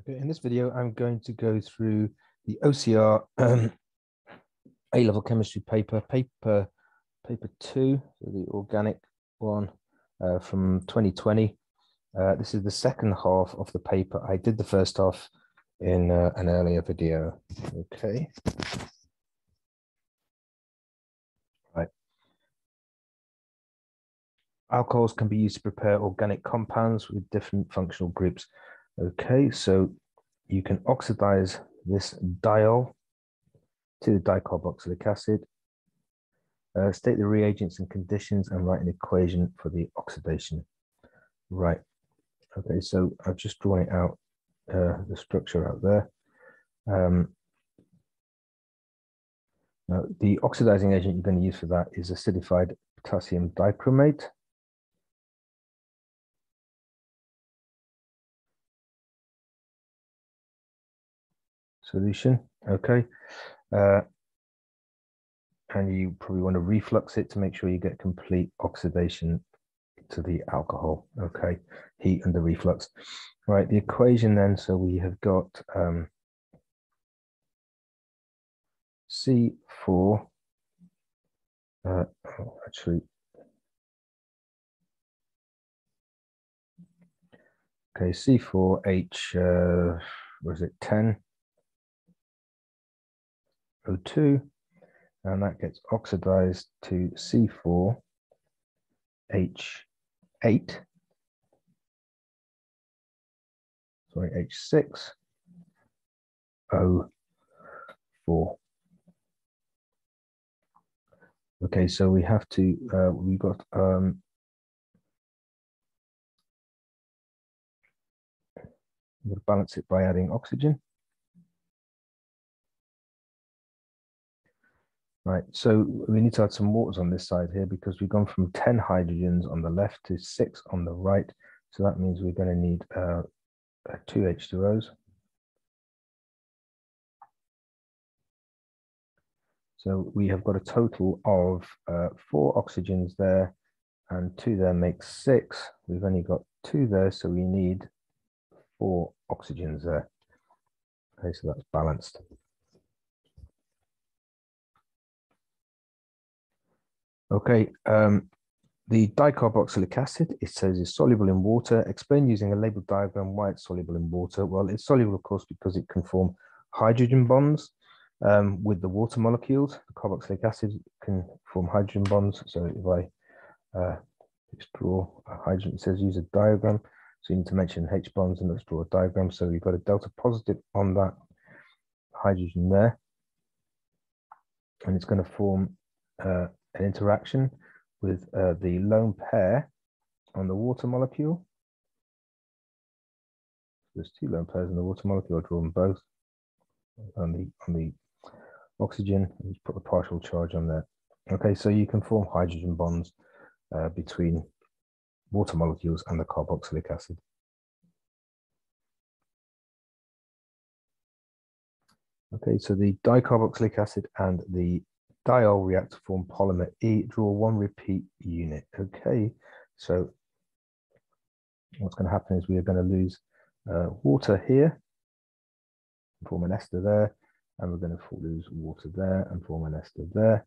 Okay, in this video, I'm going to go through the OCR A-level chemistry paper 2, so the organic one from 2020. This is the second half of the paper. I did the first half in an earlier video. Okay. Right. Alcohols can be used to prepare organic compounds with different functional groups. Okay, so you can oxidize this diol to dicarboxylic acid, state the reagents and conditions, and write an equation for the oxidation. Right. Okay, so I've just drawn it out, the structure out there. Now, the oxidizing agent you're going to use for that is acidified potassium dichromate. Solution, okay. And you probably want to reflux it to make sure you get complete oxidation to the alcohol, okay. Heat under reflux. Right, the equation then, so we have got C4, actually, okay, C4H, what is it, 10 O2, and that gets oxidized to C4H8, sorry, H6O4. Okay, so we have to, we got we'll balance it by adding oxygen. Right, so we need to add some waters on this side here because we've gone from 10 hydrogens on the left to 6 on the right. So that means we're going to need 2 H2Os. So we have got a total of 4 oxygens there, and 2 there makes 6. We've only got 2 there, so we need 4 oxygens there. Okay, so that's balanced. Okay, the dicarboxylic acid, it says, is soluble in water. Explain using a labeled diagram why it's soluble in water. Well, it's soluble, of course, because it can form hydrogen bonds with the water molecules. The carboxylic acid can form hydrogen bonds. So if I just draw a hydrogen, it says use a diagram. So you need to mention H bonds, and let's draw a diagram. So we've got a delta positive on that hydrogen there. And it's going to form an interaction with the lone pair on the water molecule. There's 2 lone pairs in the water molecule. I'll draw them both on the oxygen, and just put the partial charge on there. Okay, so you can form hydrogen bonds between water molecules and the carboxylic acid. Okay, so the dicarboxylic acid and the diol react to form polymer E. Draw 1 repeat unit. Okay, so what's going to happen is we are going to lose water here, form an ester there, and we're going to lose water there and form an ester there.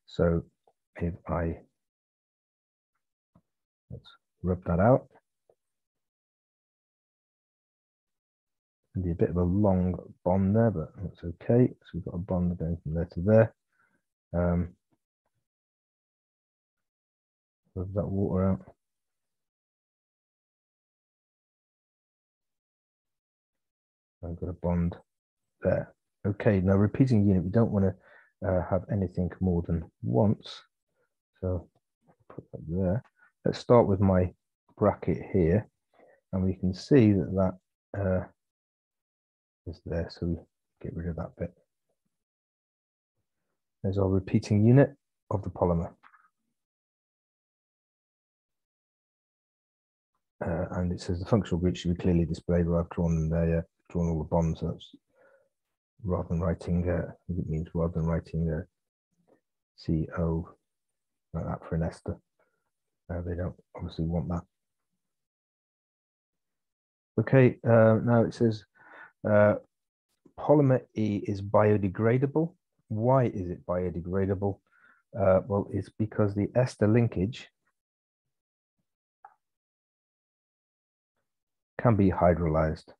So if let's rub that out. It'll be a bit of a long bond there, but that's okay. So we've got a bond going from there to there. Rub that water out. I've got a bond there. Okay, now repeating unit, we don't want to have anything more than once. So put that there. Let's start with my bracket here, and we can see that that is there. So we get rid of that bit. There's our repeating unit of the polymer. And it says the functional group should be clearly displayed, but I've drawn them there, drawn all the bonds. So that's rather than writing, it means rather than writing CO like that for an ester. They don't obviously want that. Okay, now it says Polymer E is biodegradable. Why is it biodegradable? Well, it's because the ester linkage can be hydrolyzed.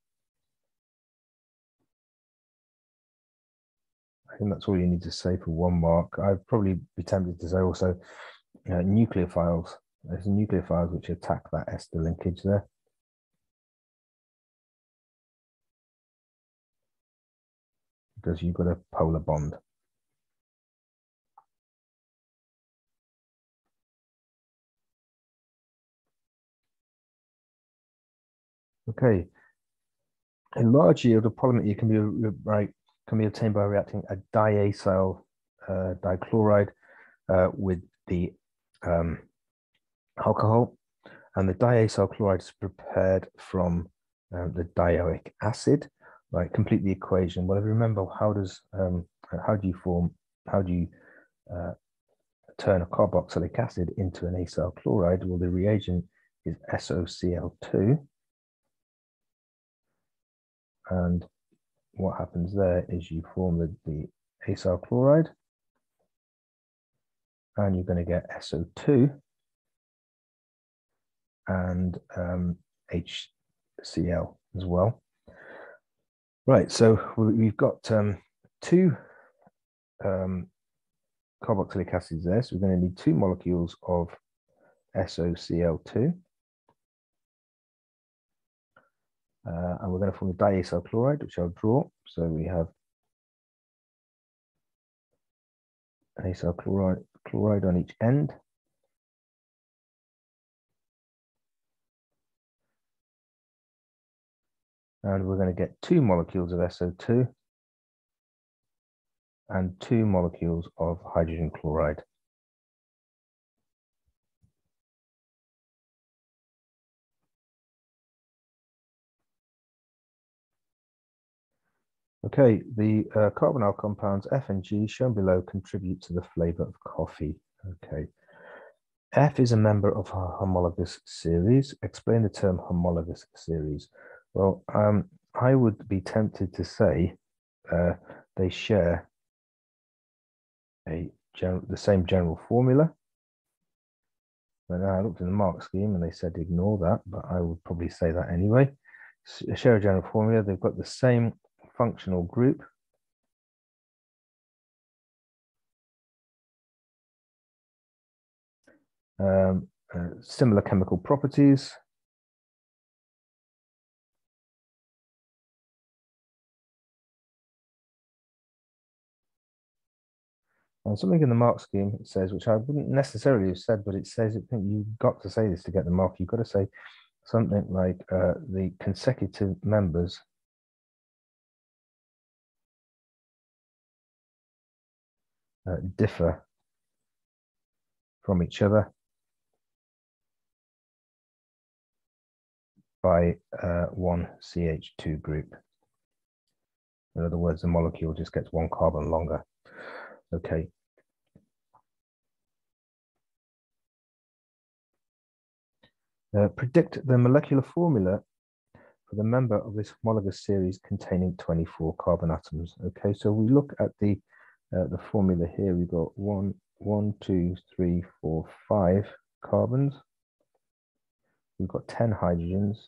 I think that's all you need to say for 1 mark. I'd probably be tempted to say also nucleophiles. There's nucleophiles which attack that ester linkage there. Because you've got a polar bond. Okay. A large yield of polymer E can be obtained by reacting a diacyl dichloride with the alcohol, and the diacyl chloride is prepared from the dioic acid. Right, complete the equation. Well, if you remember, how do you turn a carboxylic acid into an acyl chloride? Well, the reagent is SOCl2, and what happens there is you form the acyl chloride, and you're going to get SO2 and HCl as well. Right, so we've got 2 carboxylic acids there, so we're going to need 2 molecules of SOCl2. And we're going to form a diacyl chloride, which I'll draw. So we have acyl chloride on each end. And we're going to get 2 molecules of SO2 and 2 molecules of hydrogen chloride. Okay, the carbonyl compounds F and G shown below contribute to the flavor of coffee. Okay. F is a member of a homologous series. Explain the term homologous series. Well, I would be tempted to say they share the same general formula. But I looked in the mark scheme and they said ignore that, but I would probably say that anyway. Share a general formula. They've got the same functional group. Similar chemical properties. And something in the mark scheme it says, which I wouldn't necessarily have said, but it says, I think you've got to say this to get the mark. You've got to say something like the consecutive members differ from each other by 1 CH2 group. In other words, the molecule just gets 1 carbon longer. Okay. Predict the molecular formula for the member of this homologous series containing 24 carbon atoms. Okay, so we look at the formula here. We've got 1, 2, 3, 4, 5 carbons. We've got 10 hydrogens,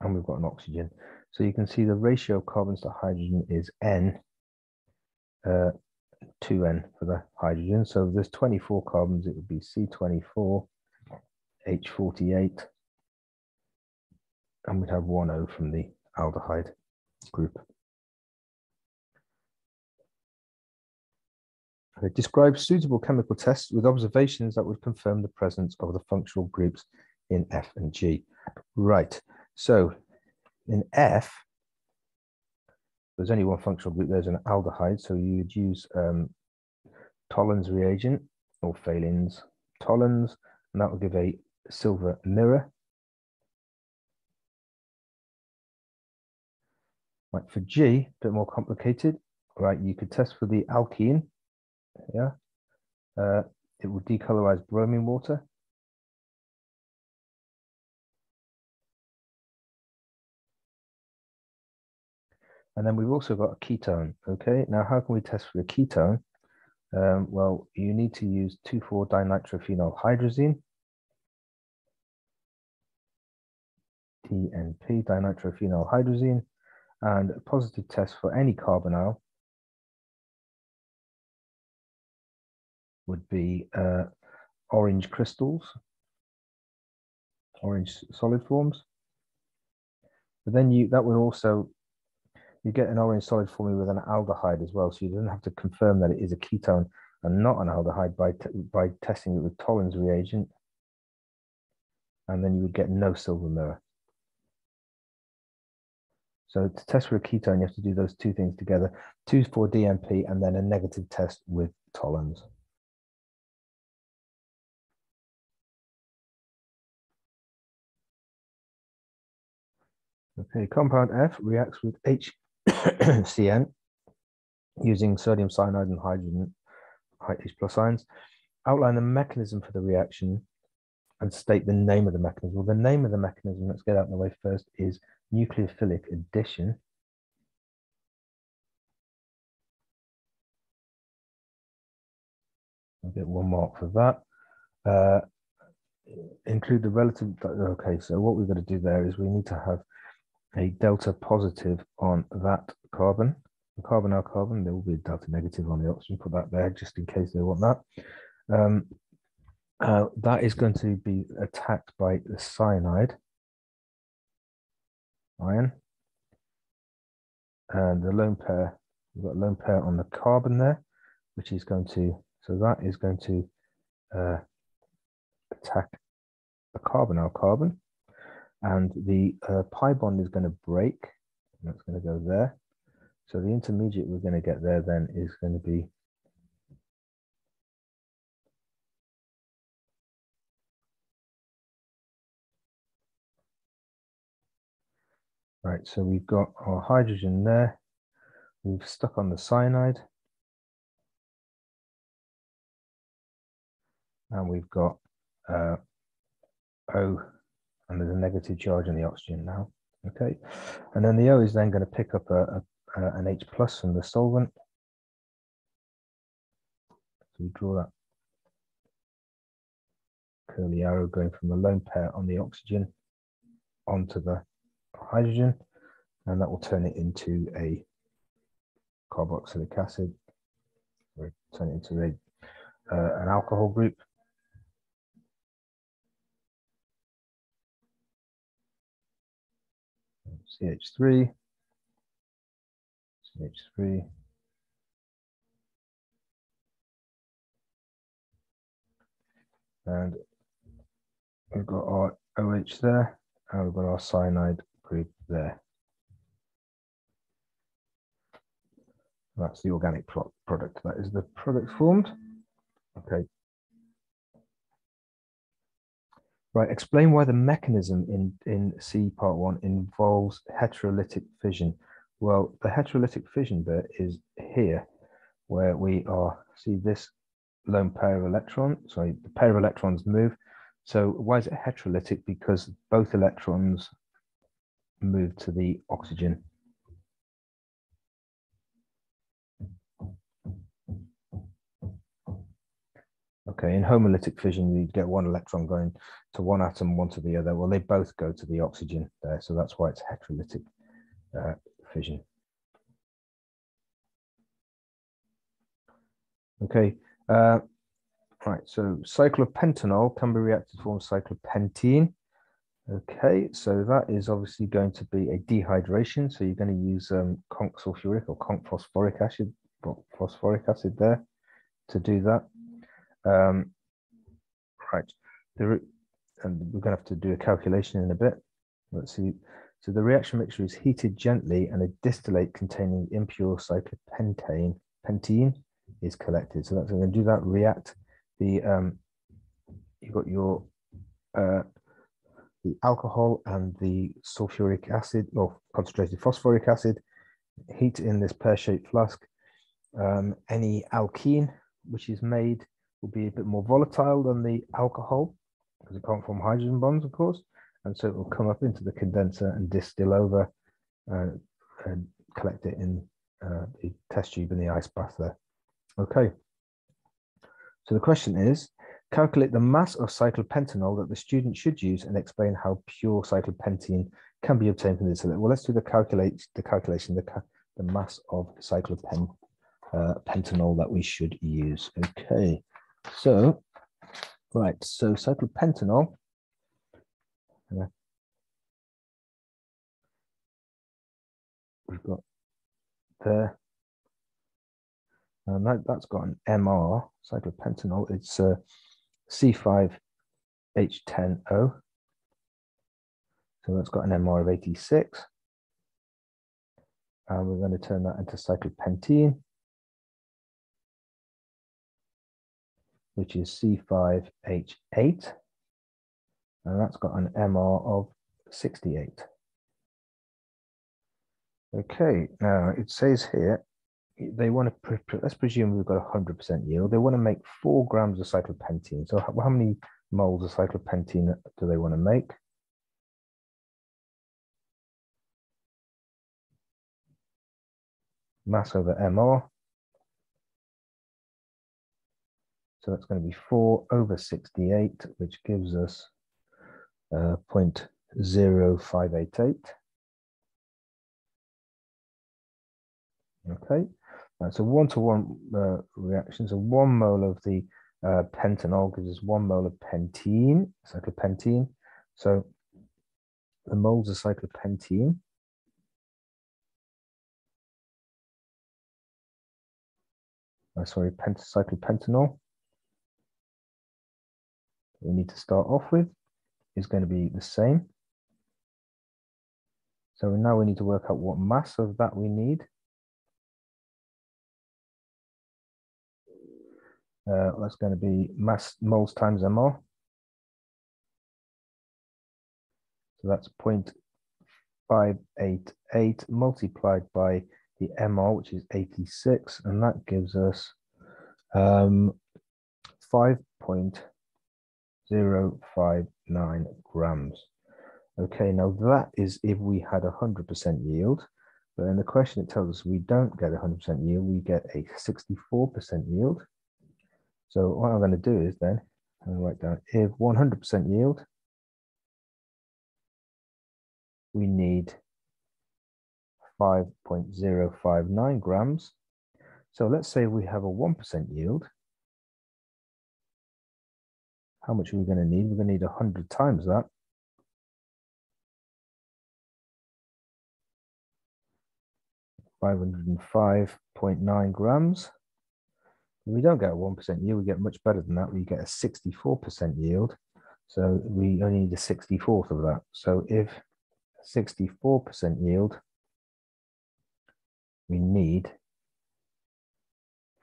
and we've got an oxygen. So you can see the ratio of carbons to hydrogen is N, 2N for the hydrogen. So if there's 24 carbons, it would be C24, H48, and we'd have 1 O from the aldehyde group. It describes suitable chemical tests with observations that would confirm the presence of the functional groups in F and G. Right, so in F, there's only 1 functional group, there's an aldehyde, so you would use Tollen's reagent or Phalin's Tollen's, and that will give a silver mirror. Right, for G, a bit more complicated. Right, you could test for the alkene. Yeah, it will decolorize bromine water. And then we've also got a ketone. Okay, now how can we test for a ketone? Well, you need to use 2,4-dinitrophenol hydrazine, DNP, dinitrophenol hydrazine, and a positive test for any carbonyl would be orange crystals, orange solid forms. But then that would also, you get an orange solid forming with an aldehyde as well, so you don't have to confirm that it is a ketone and not an aldehyde by testing it with Tollens reagent, and then you would get no silver mirror. So to test for a ketone, you have to do those two things together, 2,4-DNP, and then a negative test with Tollens. Okay, compound F reacts with HCN using sodium cyanide and hydrogen H+ ions. Outline the mechanism for the reaction and state the name of the mechanism. Well, the name of the mechanism, let's get out of the way first, is nucleophilic addition. I'll get 1 mark for that. Include the relative, okay, so what we've got to do there is we need to have a delta positive on that carbon. The carbonyl carbon, there will be a delta negative on the oxygen, put that there just in case they want that. That is going to be attacked by the cyanide ion. And the lone pair, we've got a lone pair on the carbon there, which is going to, so that is going to attack the carbonyl carbon. And the pi bond is going to break, and that's going to go there. So the intermediate we're going to get there then is going to be right. So we've got our hydrogen there. We've stuck on the cyanide, and we've got O, and there's a negative charge on the oxygen now. Okay, and then the O is then going to pick up an H+ from the solvent. So we draw that curly arrow going from the lone pair on the oxygen onto the hydrogen, and that will turn it into a carboxylic acid, or turn it into an alcohol group. CH3, CH3, and we've got our OH there, and we've got our cyanide group there. That's the organic product. That is the product formed. Okay. Right, explain why the mechanism in C part 1 involves heterolytic fission. Well, the heterolytic fission bit is here, where we are, see this lone pair of electrons, sorry, the pair of electrons move. So why is it heterolytic? Because both electrons move to the oxygen. Okay, in homolytic fission, you get one electron going to one atom, one to the other. Well, they both go to the oxygen there, so that's why it's heterolytic fission. Okay, right, so cyclopentanol can be reacted to form cyclopentene. Okay, so that is obviously going to be a dehydration. So you're going to use conch sulfuric or conch phosphoric acid there to do that. Right, and we're going to have to do a calculation in a bit. Let's see. So the reaction mixture is heated gently, and a distillate containing impure cyclopentene is collected. So that's going to do that. React the you've got your the alcohol and the sulfuric acid or concentrated phosphoric acid. Heat in this pear-shaped flask. Any alkene which is made will be a bit more volatile than the alcohol because it can't form hydrogen bonds, of course, and so it will come up into the condenser and distill over collect it in the test tube in the ice bath there. Okay. So the question is, calculate the mass of cyclopentanol that the student should use and explain how pure cyclopentene can be obtained from this. Well, let's do the calculation, the mass of cyclopentanol that we should use. Okay, so, right, so cyclopentanol, we've got there, and that's got an MR, cyclopentanol, it's C5H10O. So that's got an MR of 86. And we're going to turn that into cyclopentene, which is C5H8. And that's got an MR of 68. Okay, now it says here, they want to, let's presume we've got 100% yield. They want to make 4 grams of cyclopentene. So how many moles of cyclopentene do they want to make? Mass over MR. So that's going to be 4 over 68, which gives us 0.0588. Okay, that's a one-to-one reaction. So 1 mole of the pentanol gives us 1 mole of pentene, cyclopentene. So the moles of cyclopentene cyclopentanol we need to start off with is going to be the same. So now we need to work out what mass of that we need. That's going to be mass moles times MR. So that's 0.588 multiplied by the MR, which is 86, and that gives us 5.059 grams. Okay, now that is if we had 100% yield, but in the question it tells us we don't get 100% yield, we get a 64% yield. So what I'm going to do is then, I'm going to write down, if 100% yield, we need 5.059 grams. So let's say we have a 1% yield. How much are we going to need? We're going to need 100 times that. $505.9 grams. We don't get a 1% yield, we get much better than that. We get a 64% yield. So we only need a 64th of that. So if 64% yield, we need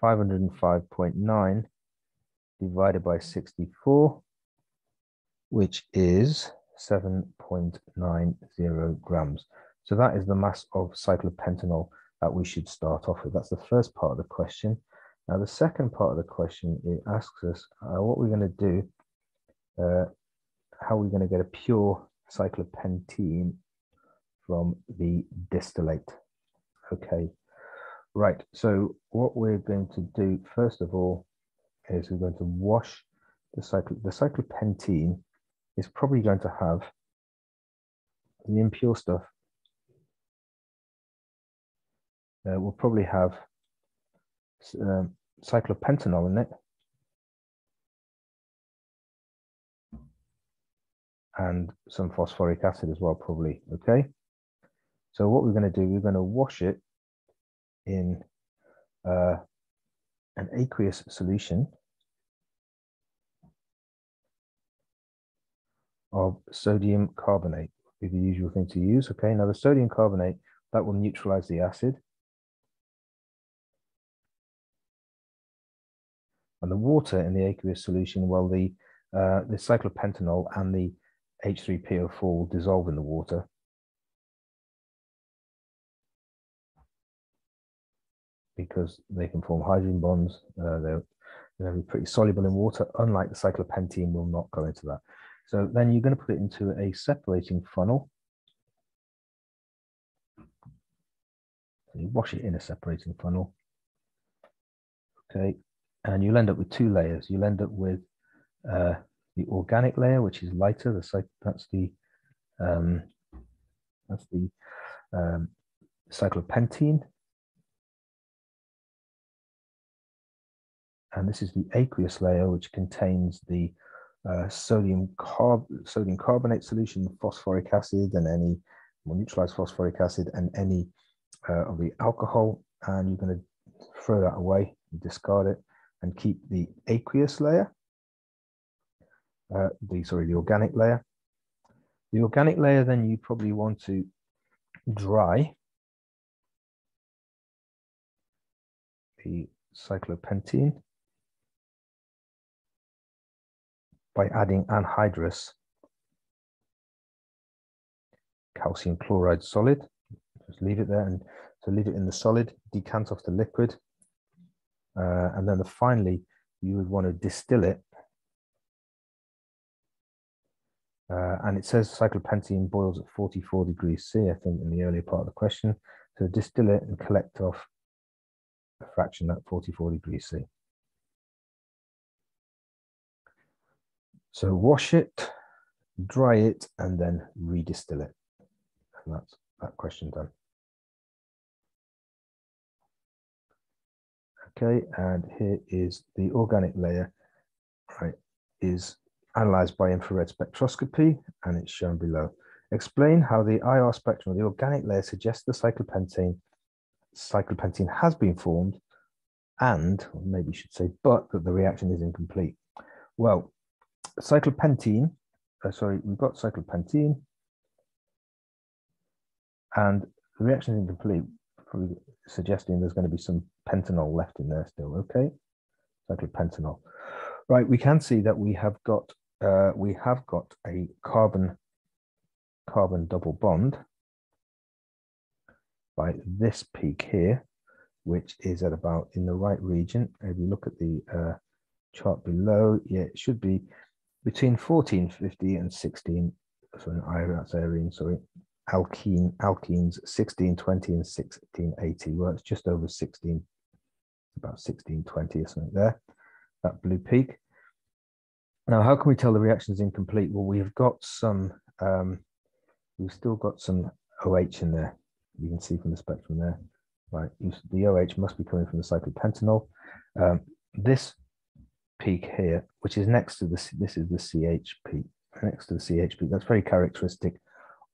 505.9 divided by 64, which is 7.90 grams. So that is the mass of cyclopentanol that we should start off with. That's the first part of the question. Now, the second part of the question, it asks us what we're going to do, how we're going to get a pure cyclopentene from the distillate. Okay, right. So what we're going to do, first of all, is we're going to wash the cyclopentene is probably going to have the impure stuff. We'll probably have cyclopentanol in it, and some phosphoric acid as well, probably. Okay, so what we're going to do, we're going to wash it in an aqueous solution of sodium carbonate, would be the usual thing to use. Okay, now the sodium carbonate, that will neutralize the acid. And the water in the aqueous solution, well, the cyclopentanol and the H3PO4 will dissolve in the water. Because they can form hydrogen bonds. They're going to be pretty soluble in water, unlike the cyclopentene will not go into that. So then you're going to put it into a separating funnel. So you wash it in a separating funnel. Okay, and you'll end up with two layers. You'll end up with the organic layer, which is lighter. That's the cyclopentene, and this is the aqueous layer, which contains the sodium carbonate solution, phosphoric acid, and any neutralized phosphoric acid, and any of the alcohol. And you're going to throw that away, discard it, and keep the aqueous layer. The organic layer. The organic layer, then you probably want to dry the cyclopentene by adding anhydrous calcium chloride solid. Just leave it there, and so leave it in the solid, decant off the liquid, and then finally you would want to distill it. And it says cyclopentene boils at 44 degrees C, I think, in the earlier part of the question. So distill it and collect off a fraction at 44 degrees C. So wash it, dry it, and then redistill it. And that's that question done. Okay, and here is the organic layer, right, is analyzed by infrared spectroscopy, and it's shown below. Explain how the IR spectrum of the organic layer suggests the cyclopentene has been formed, and, or maybe you should say, but that the reaction is incomplete. Well, cyclopentene, we've got cyclopentene, and the reaction is incomplete, probably suggesting there's going to be some pentanol left in there still. Okay, cyclopentanol. Right, we can see that we have got a carbon double bond by this peak here, which is at about in the right region. If you look at the chart below, yeah, it should be between 1450 and 16. Sorry, that's arene. Sorry, alkenes 1620 and 1680. Well, it's just over 16, about 1620 or something there. That blue peak. Now, how can we tell the reaction is incomplete? Well, we've got some, we've still got some OH in there. You can see from the spectrum there, right? The OH must be coming from the cyclopentanol. This peak here, which is next to this is the CH peak, next to the CH peak. That's very characteristic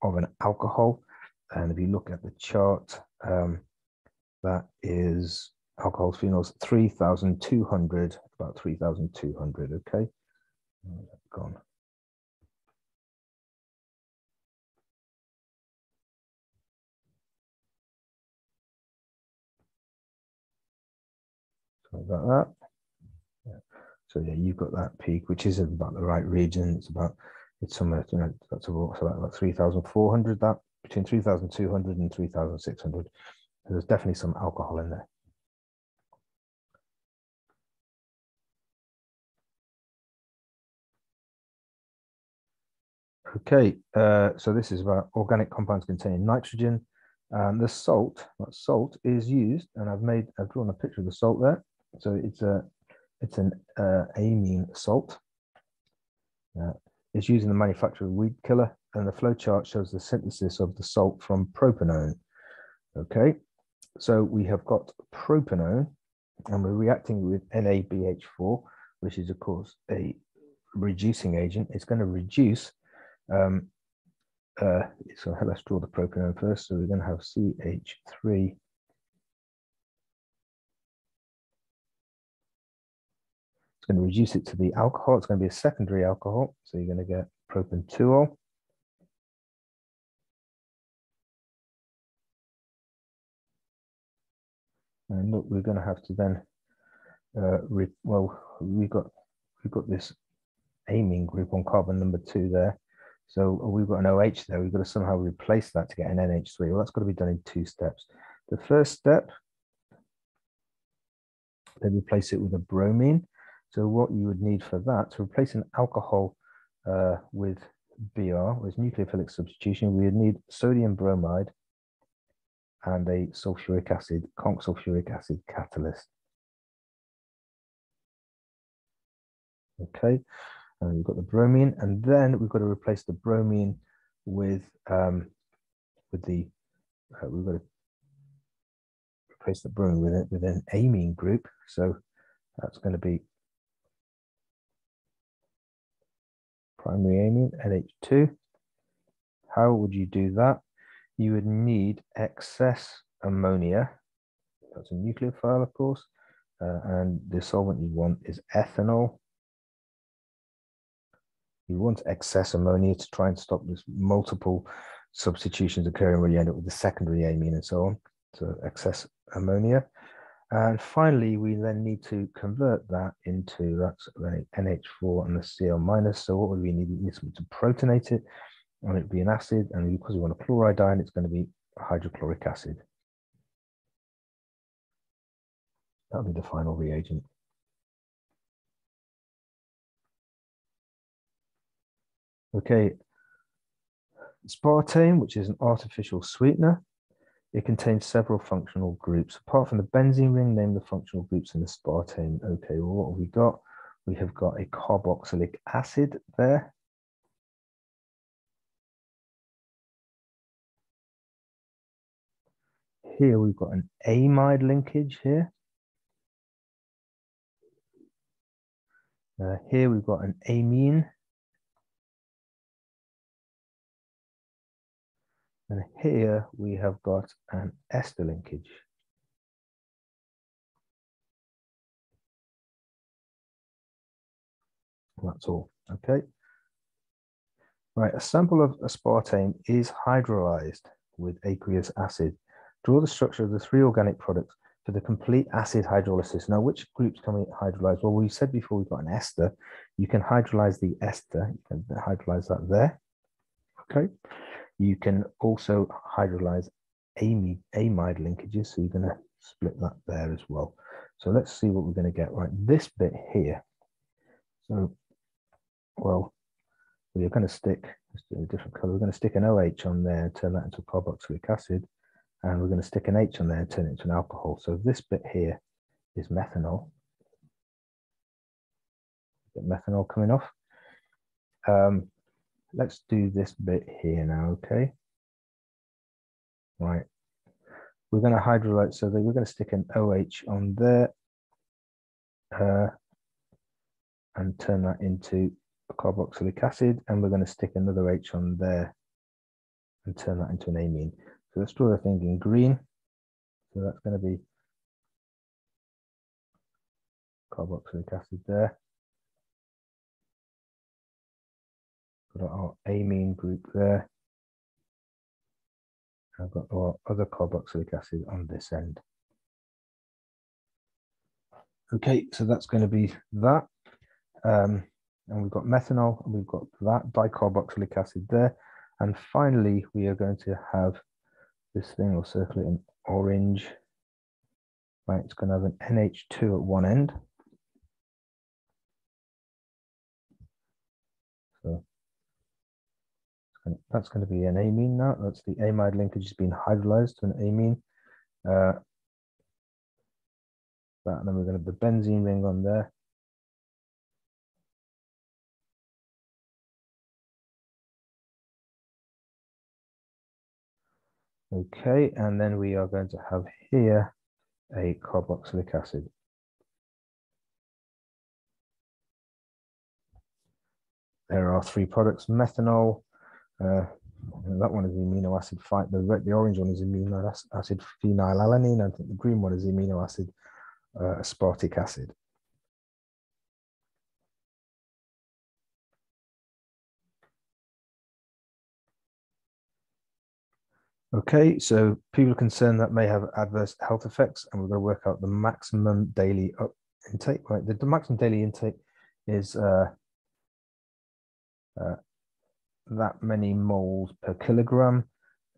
of an alcohol. And if you look at the chart, that is alcohols, phenols, 3,200, about 3,200, okay? Gone. Sorry about that. Yeah. So yeah, you've got that peak, which is about the right region. It's somewhere, you know, that's about 3,400. That between 3,200 and 3,600. There's definitely some alcohol in there. Okay, so this is about organic compounds containing nitrogen. The salt, that salt is used, and I've drawn a picture of the salt there. So it's an amine salt. It's used in the manufacture of weed killer, and the flow chart shows the synthesis of the salt from propanone. Okay, so we have got propanone, and we're reacting with NaBH4, which is of course a reducing agent. It's going to reduce. So let's draw the propanone first. So we're going to have CH3. It's going to reduce it to the alcohol. It's going to be a secondary alcohol. So you're going to get propanol. And look, we're going to have to then, we've got this amine group on carbon number 2 there. So we've got an OH there. We've got to somehow replace that to get an NH3. Well, that's got to be done in 2 steps. The first step, they replace it with a bromine. So what you would need for that, to replace an alcohol with Br, with nucleophilic substitution, we would need sodium bromide and a sulfuric acid, conc sulfuric acid catalyst. Okay, and we've got the bromine, and then we've got to replace the bromine with we've got to replace the bromine with an amine group. So that's going to be primary amine, NH2. How would you do that? You would need excess ammonia. That's a nucleophile, of course, and the solvent you want is ethanol. You want excess ammonia to try and stop this multiple substitutions occurring where you end up with the secondary amine and so on. So excess ammonia. And finally, we then need to convert that into, that's the NH4 and the Cl minus. So what would we need? We need something to protonate it, and it would be an acid. And because we want a chloride ion, it's going to be hydrochloric acid. That'll be the final reagent. Okay, aspartame, which is an artificial sweetener. It contains several functional groups. Apart from the benzene ring, name the functional groups in aspartame. Okay, well, what have we got? We have got a carboxylic acid there. Here we've got an amide linkage here. Here we've got an amine. And here we have got an ester linkage. That's all, okay? Right, a sample of aspartame is hydrolyzed with aqueous acid. Draw the structure of the three organic products for the complete acid hydrolysis. Now, which groups can we hydrolyze? Well, we said before we've got an ester. You can hydrolyze the ester. You can hydrolyze that there, okay? You can also hydrolyze amide linkages, so you're going to split that there as well. So let's see what we're going to get. Right, this bit here. So, well, we are going to stick, let's do a different color. We're going to stick an OH on there and turn that into carboxylic acid. And we're going to stick an H on there and turn it into an alcohol. So this bit here is methanol. Get methanol coming off. Let's do this bit here now, okay? Right. We're going to hydrolyze, so we're going to stick an OH on there and turn that into a carboxylic acid. And we're going to stick another H on there and turn that into an amine. So let's draw the thing in green. So that's going to be carboxylic acid there. Got our amine group there. I've got our other carboxylic acid on this end. Okay, so that's going to be that. And we've got methanol, and we've got that dicarboxylic acid there. And finally, we are going to have this thing, we'll circle it in orange. Right, it's going to have an NH2 at one end. So that's going to be an amine now. That's the amide linkage has been hydrolyzed to an amine. And then we're going to have the benzene ring on there. Okay, and then we are going to have here a carboxylic acid. There are three products: methanol. That one is the amino acid fight. The orange one is amino acid phenylalanine. I think the green one is amino acid aspartic acid. Okay, so people are concerned that may have adverse health effects, and we're going to work out the maximum daily intake. Right, the maximum daily intake is that many moles per kilogram.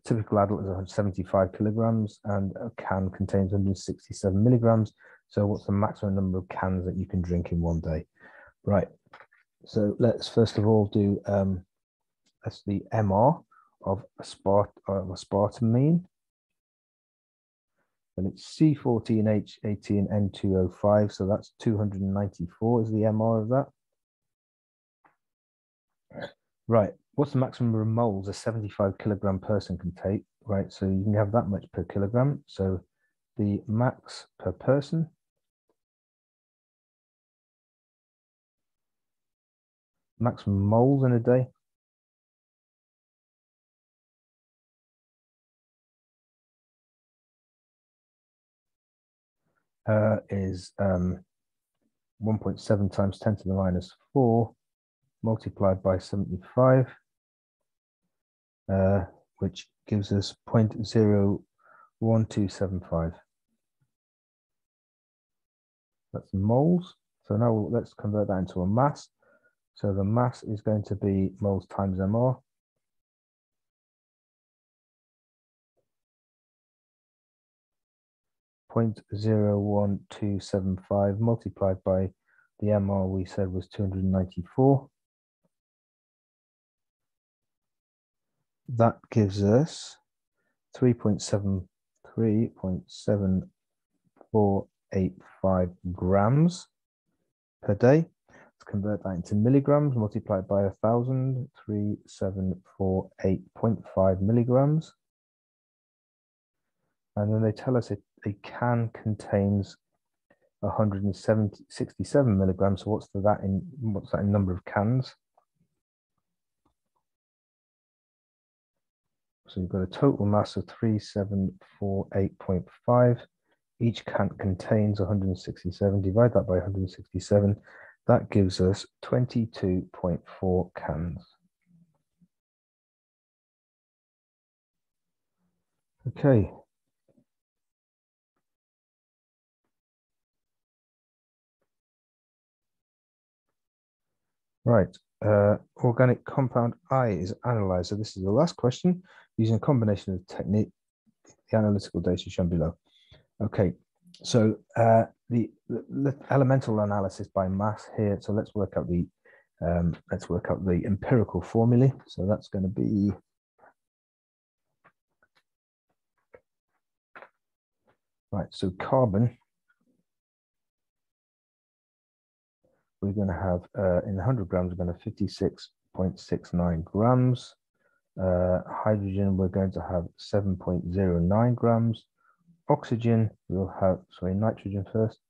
A typical adult is 175 kilograms, and a can contains 167 milligrams. So what's the maximum number of cans that you can drink in one day? Right, so let's first of all do that's the MR of aspartamine. and it's C14H18N2O5, so that's 294 is the MR of that. Right, what's the maximum number of moles a 75 kilogram person can take? Right, so you can have that much per kilogram. So the max per person maximum moles in a day is 1.7 times 10 to the minus 4 multiplied by 75, which gives us 0.01275. That's moles. So now let's convert that into a mass. So the mass is going to be moles times MR. .01275 multiplied by the MR we said was 294. That gives us 3.7485 grams per day. Let's convert that into milligrams, multiplied by 1,000, 3748.5 milligrams. And then they tell us a can contains 167 milligrams. So what's that in number of cans? So you've got a total mass of 3748.5. Each can contains 167. Divide that by 167. That gives us 22.4 cans. Okay. Right. Organic compound I is analyzed. So this is the last question using a combination of technique. The analytical data shown below. Okay. So the elemental analysis by mass here. So let's work out the empirical formulae. So that's going to be right. So carbon, we're going to have in 100 grams, we're going to have 56.69 grams. Hydrogen, we're going to have 7.09 grams. Oxygen, we'll have, sorry, nitrogen first,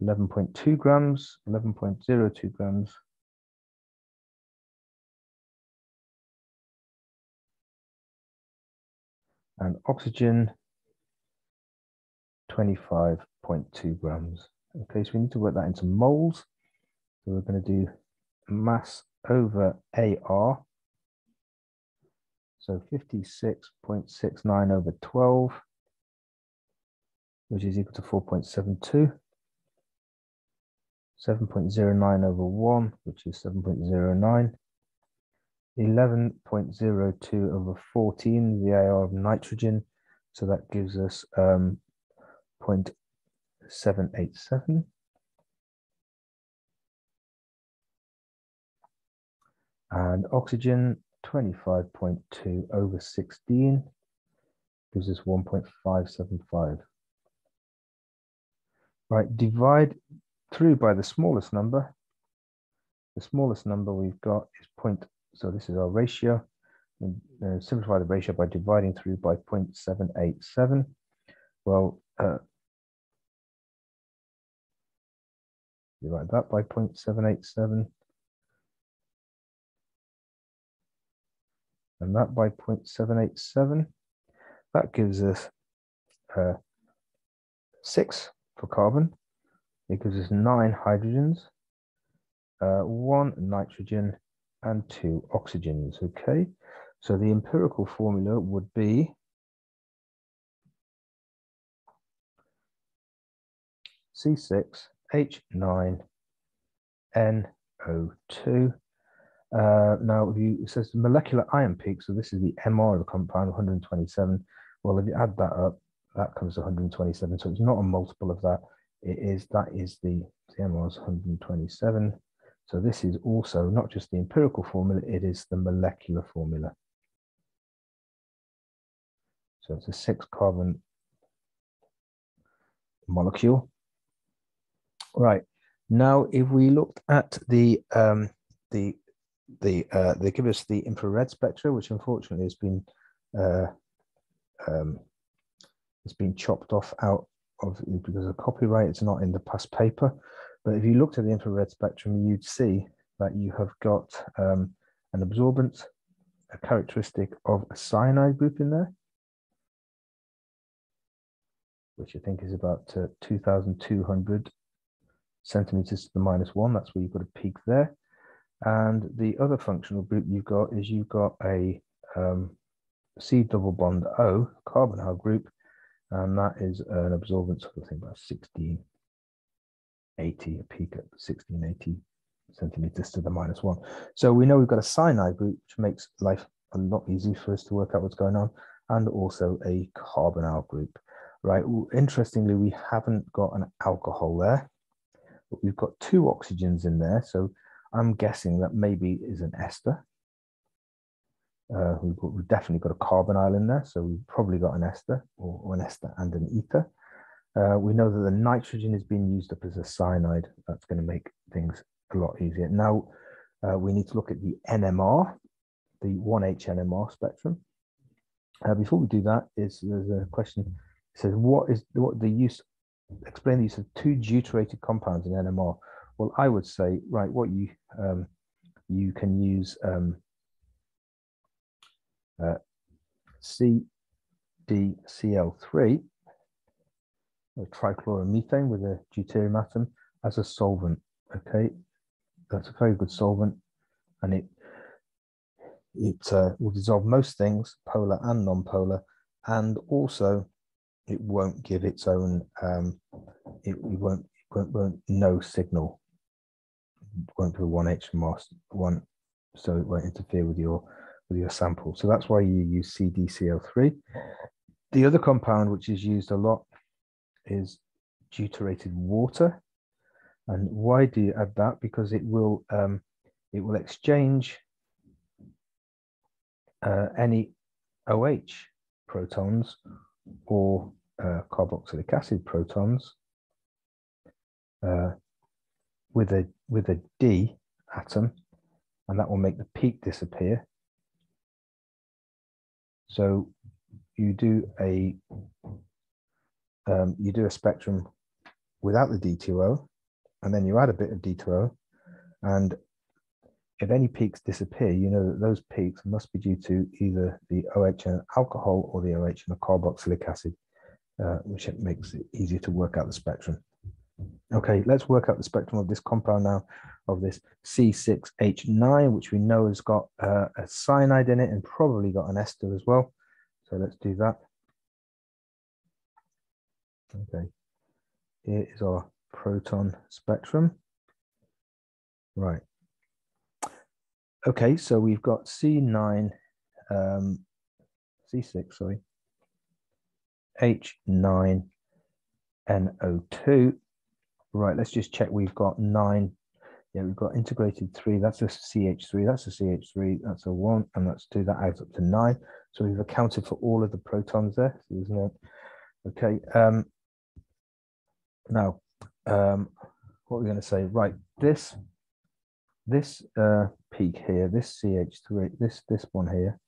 11.2 grams, 11.02 grams. And oxygen, 25.2 grams. Okay, so we need to work that into moles. So we're going to do mass over AR. So 56.69 over 12, which is equal to 4.72. 7.09 over 1, which is 7.09. 11.02 over 14, the AR of nitrogen. So that gives us 0.787. And oxygen, 25.2 over 16 gives us 1.575. Right, divide through by the smallest number. The smallest number we've got is so this is our ratio. And simplify the ratio by dividing through by 0.787. Well, divide that by 0.787. And that by 0.787. That gives us 6 for carbon. It gives us 9 hydrogens, 1 nitrogen, and 2 oxygens. Okay, so the empirical formula would be C6H9NO2. Now, it says the molecular ion peak, so this is the MR of the compound, 127. Well, if you add that up, that comes to 127. So it's not a multiple of that. That is the MR is 127. So this is also not just the empirical formula, it is the molecular formula. So it's a 6 carbon molecule. Right, now if we looked at they give us the infrared spectra, which unfortunately has been chopped off out of because of copyright. It's not in the past paper, but if you looked at the infrared spectrum, you'd see that you have got an absorbance, a characteristic of a cyanide group in there, which I think is about 2,200 centimeters to the -1. That's where you've got a peak there. And the other functional group you've got is you've got a C double bond O carbonyl group, and that is an absorbance of I think about 1680, a peak at 1680 centimeters to the -1. So we know we've got a cyanide group, which makes life a lot easier for us to work out what's going on, and also a carbonyl group. Right, interestingly, we haven't got an alcohol there, but we've got 2 oxygens in there, so I'm guessing that maybe is an ester. We've definitely got a carbonyl in there, so we've probably got an ester or an ester and an ether. We know that the nitrogen is being used up as a cyanide. That's going to make things a lot easier. Now we need to look at the NMR, the 1H NMR spectrum. Before we do that, there's a question. It says, explain the use of 2 deuterated compounds in NMR. Well, I would say, right, what you can use CDCl3, or trichloromethane with a deuterium atom, as a solvent. Okay, that's a very good solvent, and it will dissolve most things, polar and non-polar, and also it won't give its own it won't no signal. It won't be 1H mass one, so it won't interfere with your sample. So that's why you use CDCl3. The other compound which is used a lot is deuterated water. And why do you add that? Because it will exchange any OH protons or carboxylic acid protons with a D atom, and that will make the peak disappear. So you do a spectrum without the D2O, and then you add a bit of D2O, and if any peaks disappear, you know that those peaks must be due to either the OH and alcohol or the OH and a carboxylic acid, which makes it easier to work out the spectrum. Okay, let's work out the spectrum of this compound now, of this C6H9, which we know has got a cyanide in it and probably got an ester as well. So let's do that. Okay, here is our proton spectrum. Right. Okay, so we've got C6, sorry, H9 NO2. Right, let's just check. We've got 9. Yeah, we've got integrated 3. That's a CH3. That's a CH3. That's a 1, and that's 2. That adds up to 9. So we've accounted for all of the protons there. So there's no. Okay. Now, what we're going to say, right? This peak here, this CH3, this one here,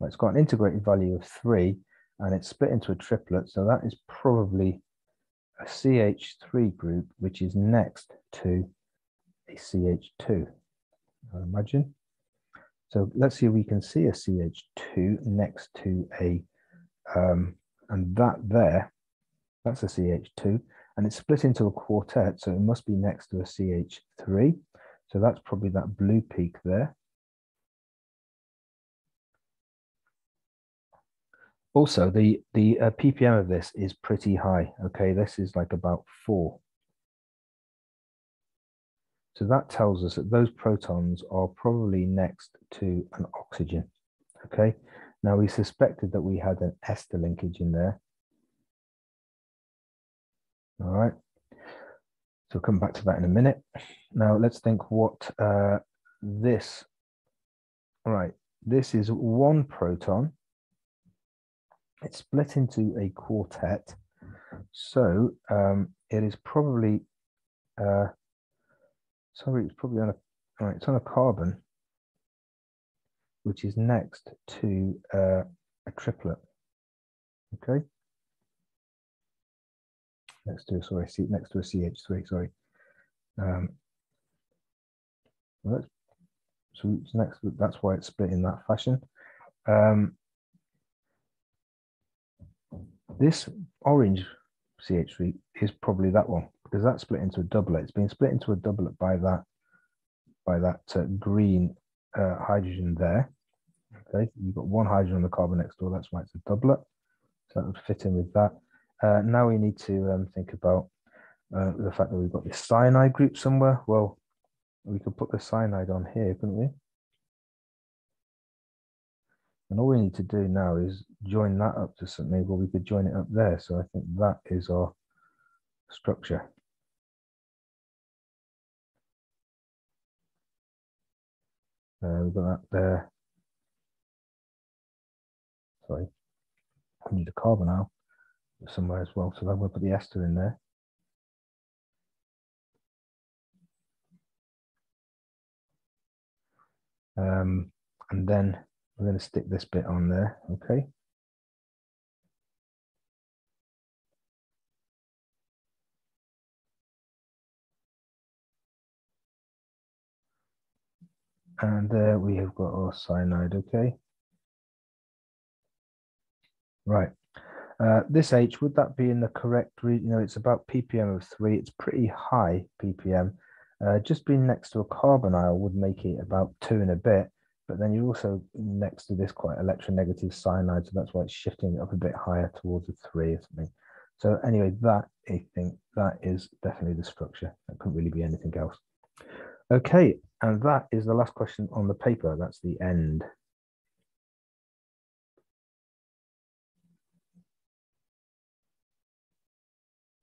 right, it's got an integrated value of 3, and it's split into a triplet. So that is probably a CH3 group, which is next to a CH2, I imagine. So let's see if we can see a CH2 next to a, and that's a CH2, and it's split into a quartet, so it must be next to a CH3. So that's probably that blue peak there. Also, the ppm of this is pretty high. Okay, this is like about 4. So that tells us that those protons are probably next to an oxygen. Okay, now we suspected that we had an ester linkage in there. All right, so we'll come back to that in a minute. Now let's think what this. All right, this is 1 proton. It's split into a quartet. So it is probably, sorry, it's probably on a, all right, it's on a carbon, which is next to a triplet. Okay. Next to, sorry, next to a CH3, sorry. Well, so it's next, that's why it's split in that fashion. This orange CH3 is probably that one, because that's split into a doublet. It's been split into a doublet by that green hydrogen there. Okay, you've got one hydrogen on the carbon next door. That's why it's a doublet. So that would fit in with that. Now we need to think about the fact that we've got this cyanide group somewhere. Well, we could put the cyanide on here, couldn't we? And all we need to do now is join that up to something, well, we could join it up there. So I think that is our structure. We've got that there. Sorry, I need a carbon now somewhere as well. So then we'll put the ester in there. And then we're going to stick this bit on there, okay? And there we have got our cyanide, okay? Right. This H, would that be in the correct read? You know, it's about ppm of 3. It's pretty high ppm. Just being next to a carbonyl would make it about 2 and a bit. But then you're also next to this quite electronegative cyanide, so that's why it's shifting it up a bit higher towards a 3 or something. So anyway, that I think that is definitely the structure. That couldn't really be anything else. Okay, and that is the last question on the paper. That's the end.